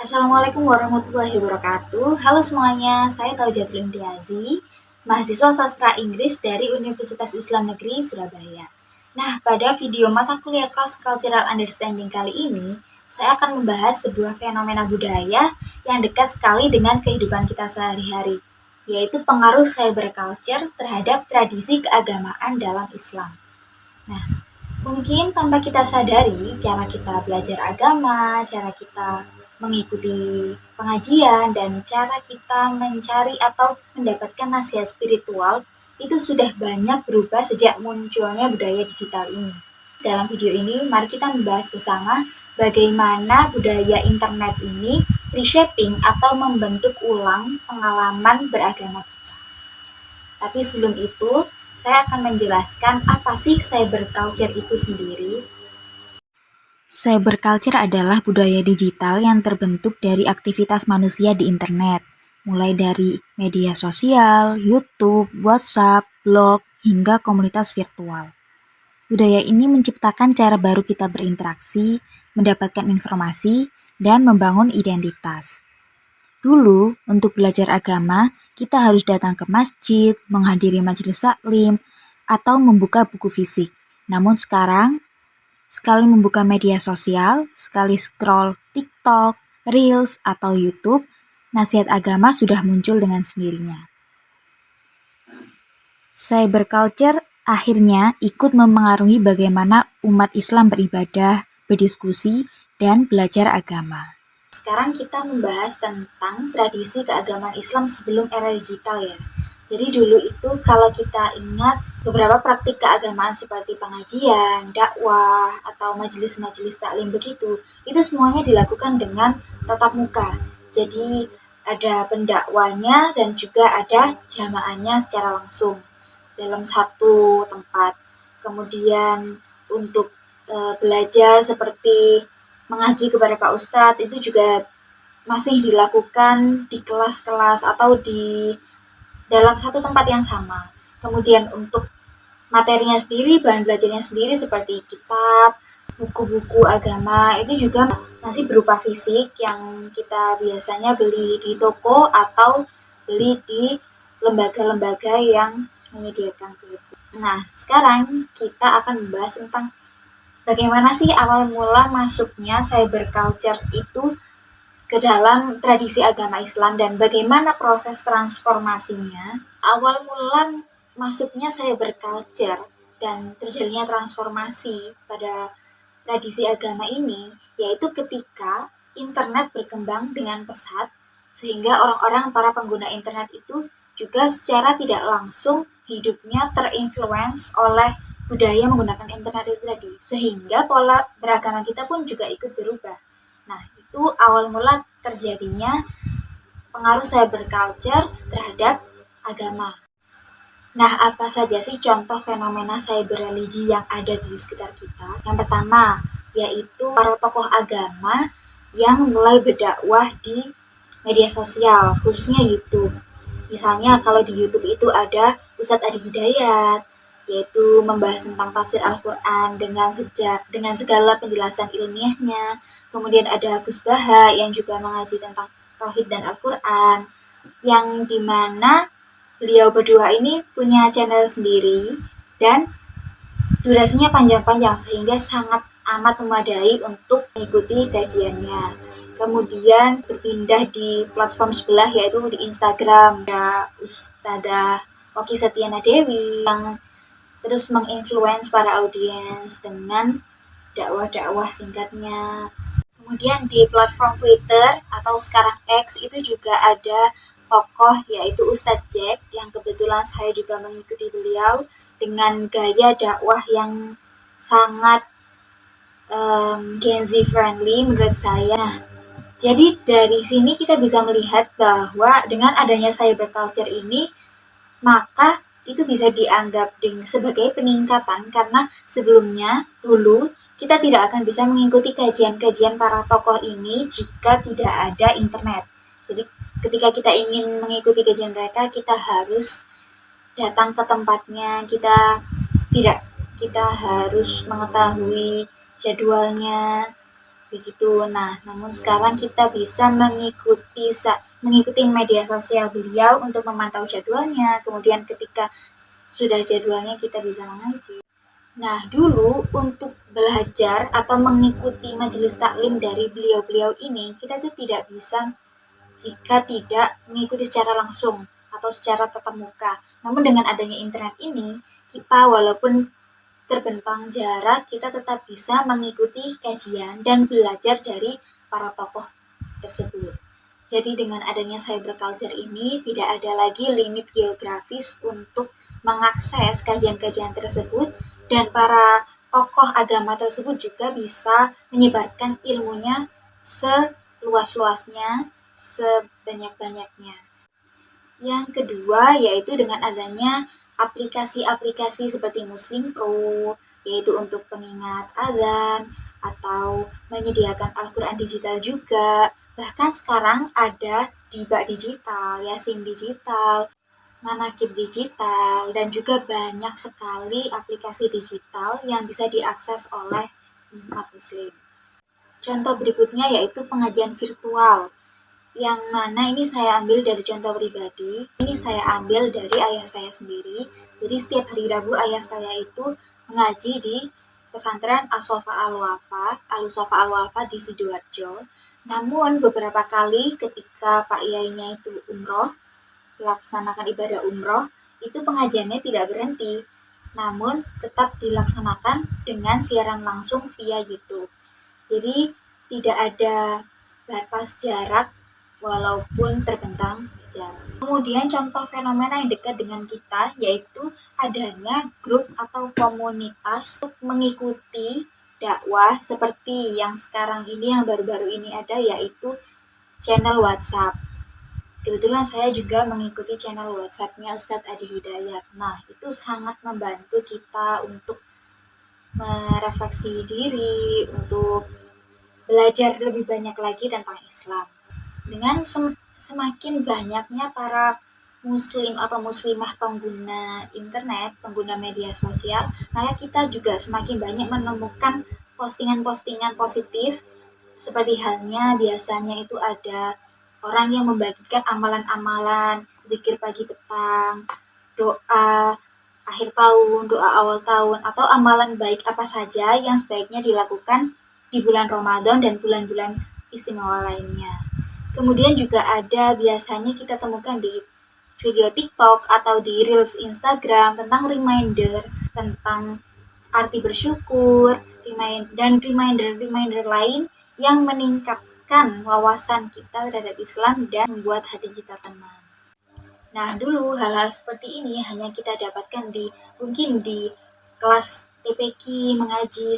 Assalamualaikum warahmatullahi wabarakatuh. Halo semuanya, saya Taujatul Imtiazi, mahasiswa sastra Inggris dari Universitas Islam Negeri Surabaya. Nah, pada video mata kuliah Cross Cultural Understanding kali ini, saya akan membahas sebuah fenomena budaya yang dekat sekali dengan kehidupan kita sehari-hari, yaitu pengaruh cyberculture terhadap tradisi keagamaan dalam Islam. Nah, mungkin tanpa kita sadari, cara kita belajar agama, cara kita mengikuti pengajian, dan cara kita mencari atau mendapatkan nasihat spiritual itu sudah banyak berubah sejak munculnya budaya digital ini. Dalam video ini, mari kita membahas bersama bagaimana budaya internet ini reshaping atau membentuk ulang pengalaman beragama kita. Tapi sebelum itu, saya akan menjelaskan apa sih cyberculture itu sendiri. Cyberculture adalah budaya digital yang terbentuk dari aktivitas manusia di internet, mulai dari media sosial, YouTube, WhatsApp, blog, hingga komunitas virtual. Budaya ini menciptakan cara baru kita berinteraksi, mendapatkan informasi, dan membangun identitas. Dulu, untuk belajar agama, kita harus datang ke masjid, menghadiri majelis taklim, atau membuka buku fisik. Namun sekarang, sekali membuka media sosial, sekali scroll TikTok, Reels, atau YouTube, nasihat agama sudah muncul dengan sendirinya. Cyberculture akhirnya ikut memengaruhi bagaimana umat Islam beribadah, berdiskusi, dan belajar agama. Sekarang kita membahas tentang tradisi keagamaan Islam sebelum era digital ya. Jadi dulu itu kalau kita ingat beberapa praktik keagamaan seperti pengajian, dakwah, atau majelis-majelis taklim begitu, itu semuanya dilakukan dengan tatap muka. Jadi ada pendakwanya dan juga ada jamaahnya secara langsung dalam satu tempat. Kemudian untuk belajar seperti mengaji kepada Pak Ustadz itu juga masih dilakukan di kelas-kelas atau di dalam satu tempat yang sama. Kemudian untuk materinya sendiri, bahan belajarnya sendiri seperti kitab, buku-buku agama itu juga masih berupa fisik yang kita biasanya beli di toko atau beli di lembaga-lembaga yang menyediakan tersebut. Nah, sekarang kita akan membahas tentang bagaimana sih awal mula masuknya cyberculture itu ke dalam tradisi agama Islam dan bagaimana proses transformasinya. Awal mula masuknya cyberculture dan terjadinya transformasi pada tradisi agama ini yaitu ketika internet berkembang dengan pesat sehingga orang-orang para pengguna internet itu juga secara tidak langsung hidupnya terinfluence oleh budaya menggunakan internet itu tadi sehingga pola beragama kita pun juga ikut berubah. Nah, itu awal mula terjadinya pengaruh cyberculture terhadap agama. Nah, apa saja sih contoh fenomena cyber religi yang ada di sekitar kita? Yang pertama, yaitu para tokoh agama yang mulai berdakwah di media sosial, khususnya YouTube. Misalnya kalau di YouTube itu ada Ustadz Adi Hidayat, yaitu membahas tentang tafsir Al-Quran dengan segala penjelasan ilmiahnya. Kemudian ada Gus Baha yang juga mengaji tentang Tauhid dan Al-Quran, yang dimana beliau berdua ini punya channel sendiri dan durasinya panjang-panjang sehingga sangat amat memadai untuk mengikuti kajiannya. Kemudian berpindah di platform sebelah yaitu di Instagram, ada Ustadzah Oki Setiana Dewi yang terus menginfluence para audiens dengan dakwah-dakwah singkatnya. Kemudian di platform Twitter atau sekarang X itu juga ada tokoh yaitu Ustadz Jack yang kebetulan saya juga mengikuti beliau dengan gaya dakwah yang sangat Gen Z friendly menurut saya. Nah, jadi dari sini kita bisa melihat bahwa dengan adanya cyberculture ini maka itu bisa dianggap sebagai peningkatan karena sebelumnya dulu kita tidak akan bisa mengikuti kajian-kajian para tokoh ini jika tidak ada internet. Jadi ketika kita ingin mengikuti kajian mereka, kita harus datang ke tempatnya, kita harus mengetahui jadwalnya begitu. Nah, namun sekarang kita bisa mengikuti media sosial beliau untuk memantau jadwalnya. Kemudian ketika sudah jadwalnya kita bisa mengaji. Nah, dulu untuk belajar atau mengikuti majelis taklim dari beliau-beliau ini, kita tuh tidak bisa jika tidak mengikuti secara langsung atau secara tatap muka. Namun dengan adanya internet ini, kita walaupun terbentang jarak, kita tetap bisa mengikuti kajian dan belajar dari para tokoh tersebut. Jadi dengan adanya cyberculture ini, tidak ada lagi limit geografis untuk mengakses kajian-kajian tersebut, dan para tokoh agama tersebut juga bisa menyebarkan ilmunya seluas-luasnya, sebanyak-banyaknya. Yang kedua yaitu dengan adanya aplikasi-aplikasi seperti Muslim Pro, yaitu untuk pengingat adzan, atau menyediakan Al-Quran digital juga. Bahkan sekarang ada Diba digital, Yasin digital, Manakib digital, dan juga banyak sekali aplikasi digital yang bisa diakses oleh umat muslim. Contoh berikutnya yaitu pengajian virtual, yang mana ini saya ambil dari contoh pribadi. Ini saya ambil dari ayah saya sendiri. Jadi setiap hari Rabu ayah saya itu mengaji di pesantren Al-Sofa Al-Wafa di Sidoarjo. Namun beberapa kali ketika Pak Yainya itu umroh, melaksanakan ibadah umroh, itu pengajiannya tidak berhenti, namun tetap dilaksanakan dengan siaran langsung via YouTube. Jadi tidak ada batas jarak walaupun terbentang jarak. Kemudian contoh fenomena yang dekat dengan kita yaitu adanya grup atau komunitas untuk mengikuti dakwah seperti yang sekarang ini, yang baru-baru ini ada, yaitu channel WhatsApp. Kebetulan saya juga mengikuti channel WhatsApp-nya Ustadz Adi Hidayat. Nah, itu sangat membantu kita untuk merefleksi diri, untuk belajar lebih banyak lagi tentang Islam. Dengan semakin banyaknya para muslim atau muslimah pengguna internet, pengguna media sosial, maka kita juga semakin banyak menemukan postingan-postingan positif, seperti halnya biasanya itu ada orang yang membagikan amalan-amalan, zikir pagi petang, doa akhir tahun, doa awal tahun, atau amalan baik apa saja yang sebaiknya dilakukan di bulan Ramadan dan bulan-bulan istimewa lainnya. Kemudian juga ada biasanya kita temukan di video TikTok atau di Reels Instagram tentang reminder, tentang arti bersyukur, dan reminder lain yang meningkatkan wawasan kita terhadap Islam dan membuat hati kita tenang. Nah, dulu hal-hal seperti ini hanya kita dapatkan mungkin di kelas TPQ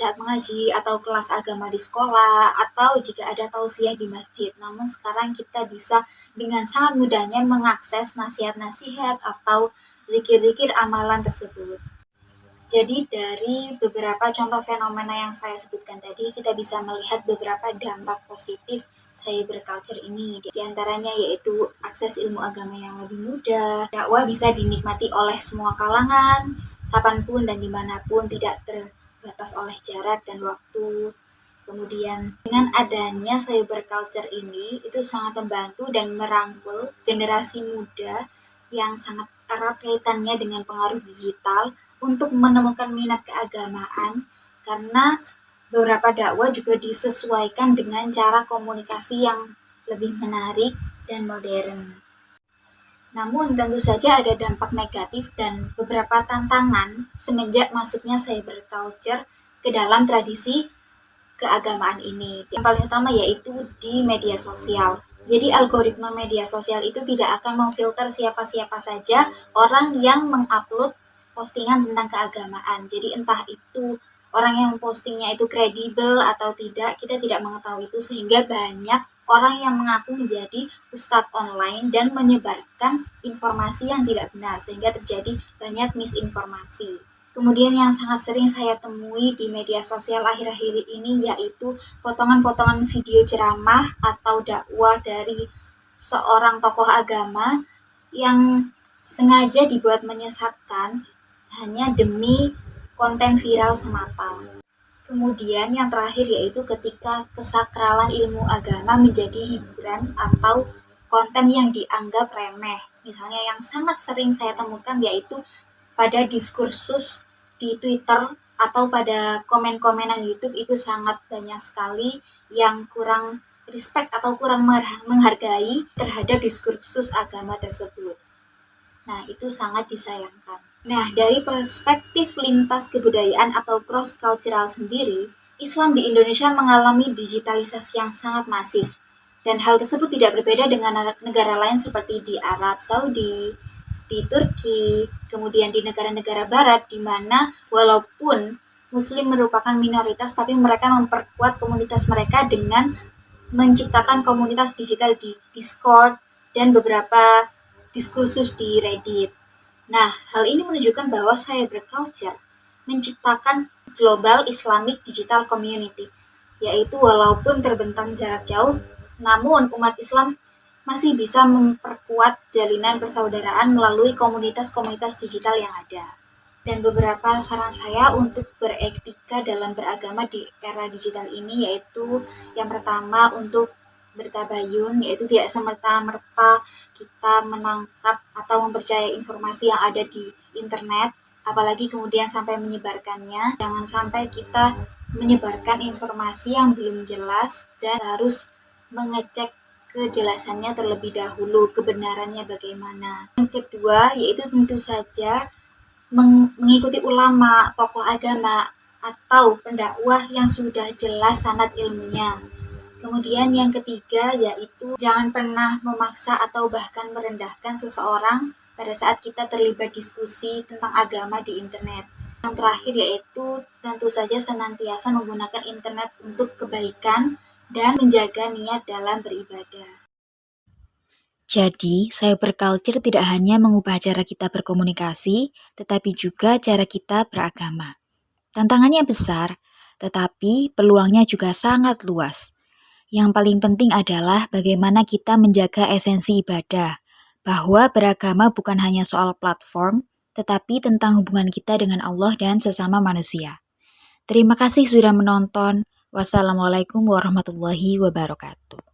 saat mengaji, atau kelas agama di sekolah, atau jika ada tausiah di masjid. Namun sekarang kita bisa dengan sangat mudahnya mengakses nasihat-nasihat atau zikir-zikir amalan tersebut. Jadi dari beberapa contoh fenomena yang saya sebutkan tadi, kita bisa melihat beberapa dampak positif cyberculture ini. Di antaranya yaitu akses ilmu agama yang lebih mudah, dakwah bisa dinikmati oleh semua kalangan, kapanpun dan dimanapun, tidak terbatas oleh jarak dan waktu. Kemudian dengan adanya cyberculture ini, itu sangat membantu dan merangkul generasi muda yang sangat erat kaitannya dengan pengaruh digital untuk menemukan minat keagamaan, karena beberapa dakwah juga disesuaikan dengan cara komunikasi yang lebih menarik dan modern. Namun tentu saja ada dampak negatif dan beberapa tantangan semenjak masuknya cyberculture ke dalam tradisi keagamaan ini. Yang paling utama yaitu di media sosial. Jadi algoritma media sosial itu tidak akan memfilter siapa-siapa saja orang yang mengupload postingan tentang keagamaan. Jadi entah itu orang yang postingnya itu kredibel atau tidak, kita tidak mengetahui itu, sehingga banyak orang yang mengaku menjadi ustadz online dan menyebarkan informasi yang tidak benar, sehingga terjadi banyak misinformasi. Kemudian yang sangat sering saya temui di media sosial akhir-akhir ini yaitu potongan-potongan video ceramah atau dakwah dari seorang tokoh agama yang sengaja dibuat menyesatkan hanya demi konten viral semata. Kemudian yang terakhir yaitu ketika kesakralan ilmu agama menjadi hiburan atau konten yang dianggap remeh. Misalnya yang sangat sering saya temukan yaitu pada diskursus di Twitter atau pada komen-komenan YouTube itu sangat banyak sekali yang kurang respect atau kurang menghargai terhadap diskursus agama tersebut. Nah, itu sangat disayangkan. Nah, dari perspektif lintas kebudayaan atau cross-cultural sendiri, Islam di Indonesia mengalami digitalisasi yang sangat masif. Dan hal tersebut tidak berbeda dengan negara lain seperti di Arab Saudi, di Turki, kemudian di negara-negara barat, di mana walaupun Muslim merupakan minoritas, tapi mereka memperkuat komunitas mereka dengan menciptakan komunitas digital di Discord dan beberapa diskursus di Reddit. Nah, hal ini menunjukkan bahwa cyberculture menciptakan Global Islamic Digital Community, yaitu walaupun terbentang jarak jauh, namun umat Islam masih bisa memperkuat jalinan persaudaraan melalui komunitas-komunitas digital yang ada. Dan beberapa saran saya untuk beretika dalam beragama di era digital ini yaitu yang pertama untuk bertabayun, yaitu tidak semerta-merta kita menangkap atau mempercayai informasi yang ada di internet, apalagi kemudian sampai menyebarkannya. Jangan sampai kita menyebarkan informasi yang belum jelas dan harus mengecek kejelasannya terlebih dahulu, kebenarannya bagaimana. Yang kedua, yaitu tentu saja mengikuti ulama, tokoh agama, atau pendakwah yang sudah jelas sanad ilmunya. Kemudian yang ketiga yaitu jangan pernah memaksa atau bahkan merendahkan seseorang pada saat kita terlibat diskusi tentang agama di internet. Yang terakhir yaitu tentu saja senantiasa menggunakan internet untuk kebaikan dan menjaga niat dalam beribadah. Jadi, cyberculture tidak hanya mengubah cara kita berkomunikasi, tetapi juga cara kita beragama. Tantangannya besar, tetapi peluangnya juga sangat luas. Yang paling penting adalah bagaimana kita menjaga esensi ibadah, bahwa beragama bukan hanya soal platform, tetapi tentang hubungan kita dengan Allah dan sesama manusia. Terima kasih sudah menonton. Wassalamualaikum warahmatullahi wabarakatuh.